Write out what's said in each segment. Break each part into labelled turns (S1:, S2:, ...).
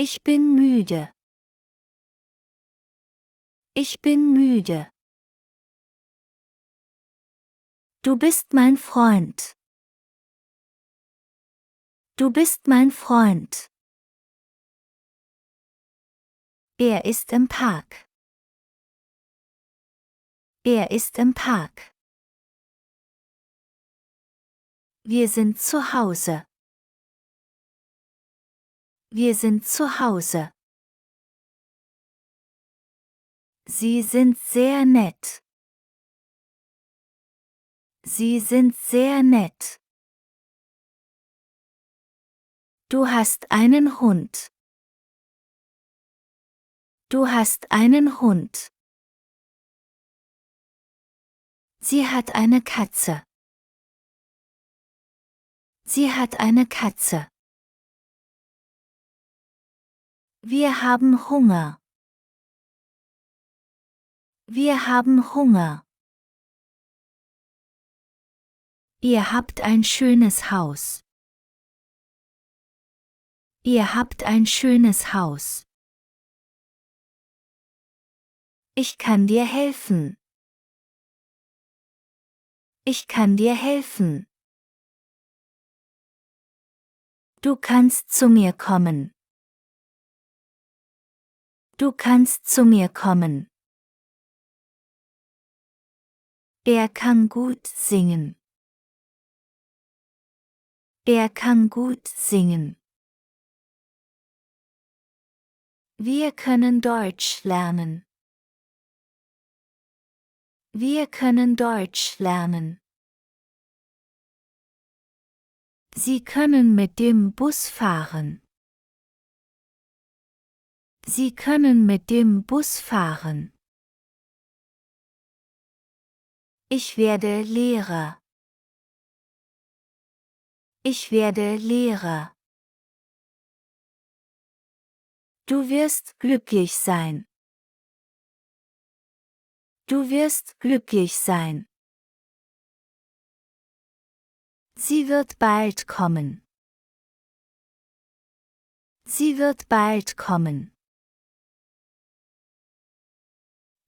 S1: Ich bin müde. Ich bin müde. Du bist mein Freund. Du bist mein Freund. Er ist im Park. Er ist im Park. Wir sind zu Hause. Wir sind zu Hause. Sie sind sehr nett. Sie sind sehr nett. Du hast einen Hund. Du hast einen Hund. Sie hat eine Katze. Sie hat eine Katze. Wir haben Hunger. Wir haben Hunger. Ihr habt ein schönes Haus. Ihr habt ein schönes Haus. Ich kann dir helfen. Ich kann dir helfen. Du kannst zu mir kommen. Du kannst zu mir kommen. Er kann gut singen. Er kann gut singen. Wir können Deutsch lernen. Wir können Deutsch lernen. Sie können mit dem Bus fahren. Sie können mit dem Bus fahren. Ich werde Lehrer. Ich werde Lehrer. Du wirst glücklich sein. Du wirst glücklich sein. Sie wird bald kommen. Sie wird bald kommen.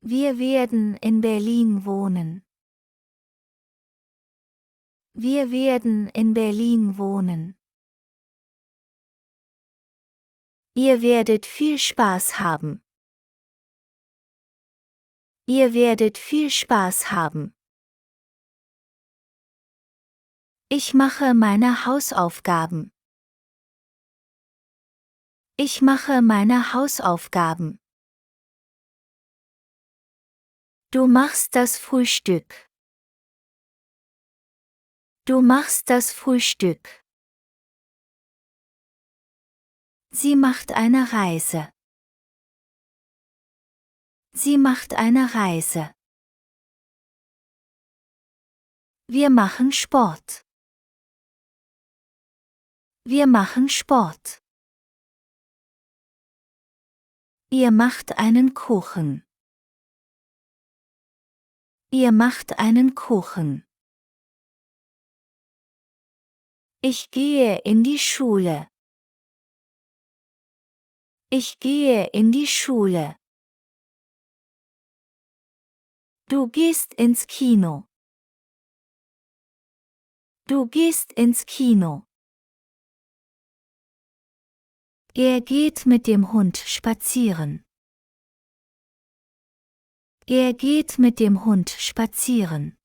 S1: Wir werden in Berlin wohnen. Wir werden in Berlin wohnen. Ihr werdet viel Spaß haben. Ihr werdet viel Spaß haben. Ich mache meine Hausaufgaben. Ich mache meine Hausaufgaben. Du machst das Frühstück. Du machst das Frühstück. Sie macht eine Reise. Sie macht eine Reise. Wir machen Sport. Wir machen Sport. Ihr macht einen Kuchen. Ihr macht einen Kuchen. Ich gehe in die Schule. Ich gehe in die Schule. Du gehst ins Kino. Du gehst ins Kino. Er geht mit dem Hund spazieren. Er geht mit dem Hund spazieren.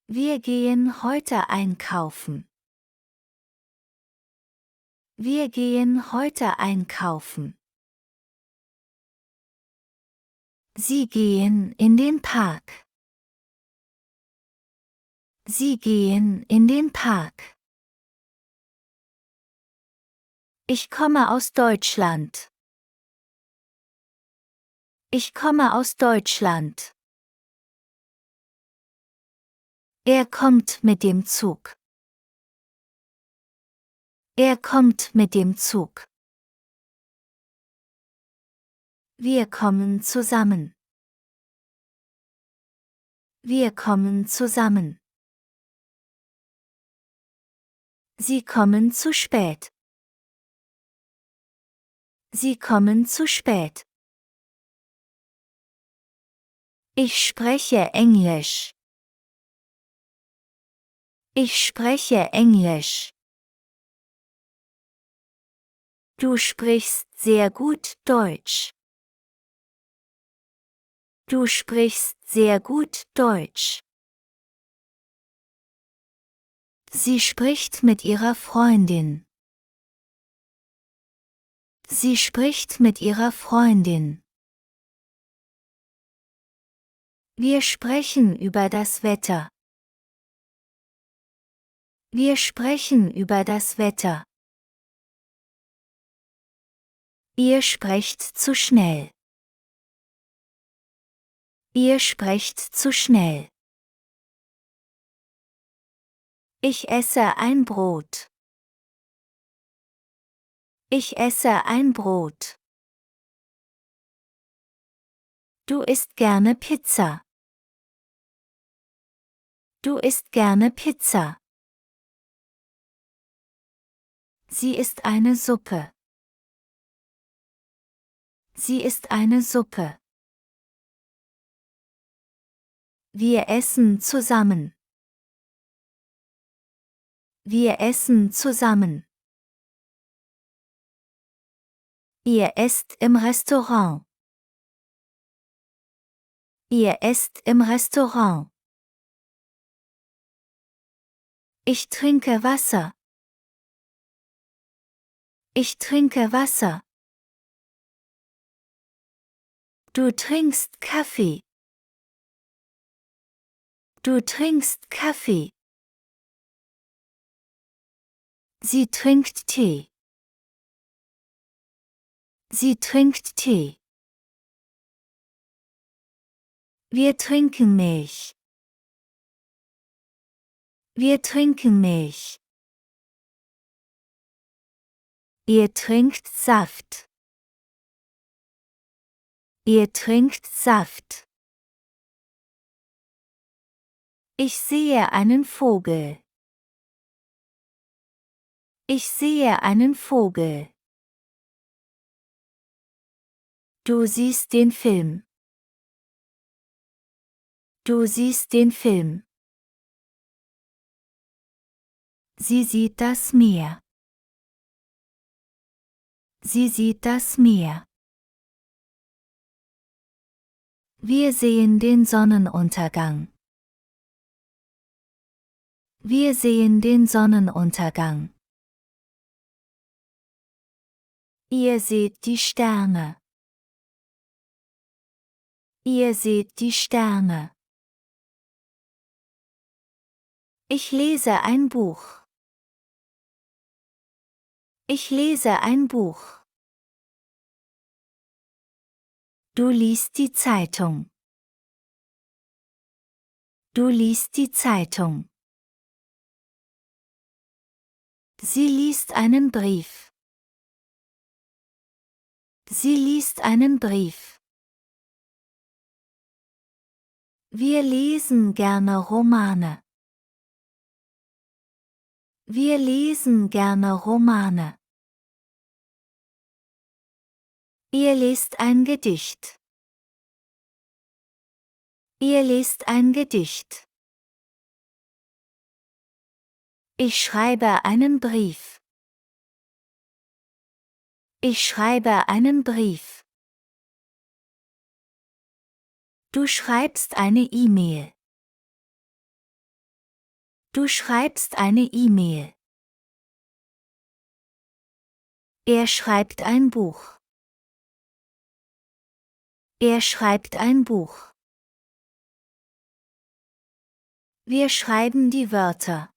S1: Wir gehen heute einkaufen. Wir gehen heute einkaufen. Sie gehen in den Park. Sie gehen in den Park. Ich komme aus Deutschland. Ich komme aus Deutschland. Er kommt mit dem Zug. Er kommt mit dem Zug. Wir kommen zusammen. Wir kommen zusammen. Sie kommen zu spät. Sie kommen zu spät. Ich spreche Englisch. Ich spreche Englisch. Du sprichst sehr gut Deutsch. Du sprichst sehr gut Deutsch. Sie spricht mit ihrer Freundin. Sie spricht mit ihrer Freundin. Wir sprechen über das Wetter. Wir sprechen über das Wetter. Ihr sprecht zu schnell. Ihr sprecht zu schnell. Ich esse ein Brot. Ich esse ein Brot. Du isst gerne Pizza. Du isst gerne Pizza. Sie ist eine Suppe. Sie ist eine Suppe. Wir essen zusammen. Wir essen zusammen. Ihr esst im Restaurant. Ihr esst im Restaurant. Ich trinke Wasser. Ich trinke Wasser. Du trinkst Kaffee. Du trinkst Kaffee. Sie trinkt Tee. Sie trinkt Tee. Wir trinken Milch. Wir trinken Milch. Ihr trinkt Saft. Ihr trinkt Saft. Ich sehe einen Vogel. Ich sehe einen Vogel. Du siehst den Film. Du siehst den Film. Sie sieht das Meer. Sie sieht das Meer. Wir sehen den Sonnenuntergang. Wir sehen den Sonnenuntergang. Ihr seht die Sterne. Ihr seht die Sterne. Ich lese ein Buch. Ich lese ein Buch. Du liest die Zeitung. Du liest die Zeitung. Sie liest einen Brief. Sie liest einen Brief. Wir lesen gerne Romane. Wir lesen gerne Romane. Ihr lest ein Gedicht. Ihr lest ein Gedicht. Ich schreibe einen Brief. Ich schreibe einen Brief. Du schreibst eine E-Mail. Du schreibst eine E-Mail. Er schreibt ein Buch. Er schreibt ein Buch. Wir schreiben die Wörter.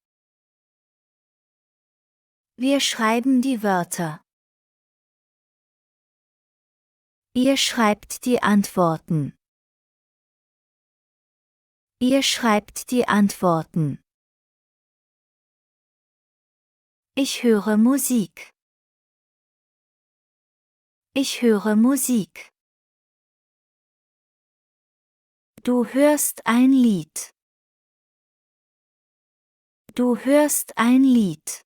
S1: Wir schreiben die Wörter. Ihr schreibt die Antworten. Ihr schreibt die Antworten. Ich höre Musik. Ich höre Musik. Du hörst ein Lied. Du hörst ein Lied.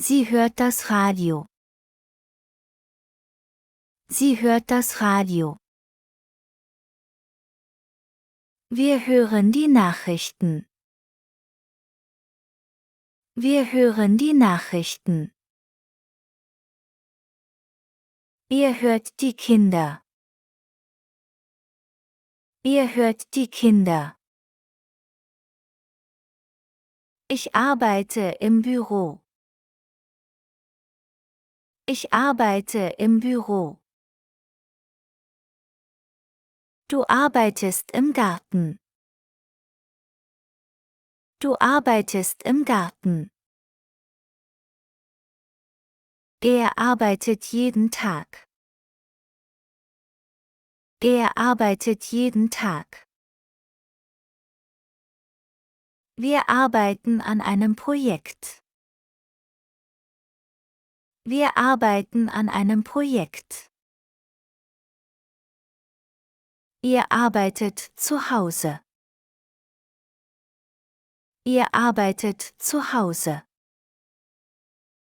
S1: Sie hört das Radio. Sie hört das Radio. Wir hören die Nachrichten. Wir hören die Nachrichten. Ihr hört die Kinder. Ihr hört die Kinder. Ich arbeite im Büro. Ich arbeite im Büro. Du arbeitest im Garten. Du arbeitest im Garten. Er arbeitet jeden Tag. Er arbeitet jeden Tag. Wir arbeiten an einem Projekt. Wir arbeiten an einem Projekt. Ihr arbeitet zu Hause. Ihr arbeitet zu Hause.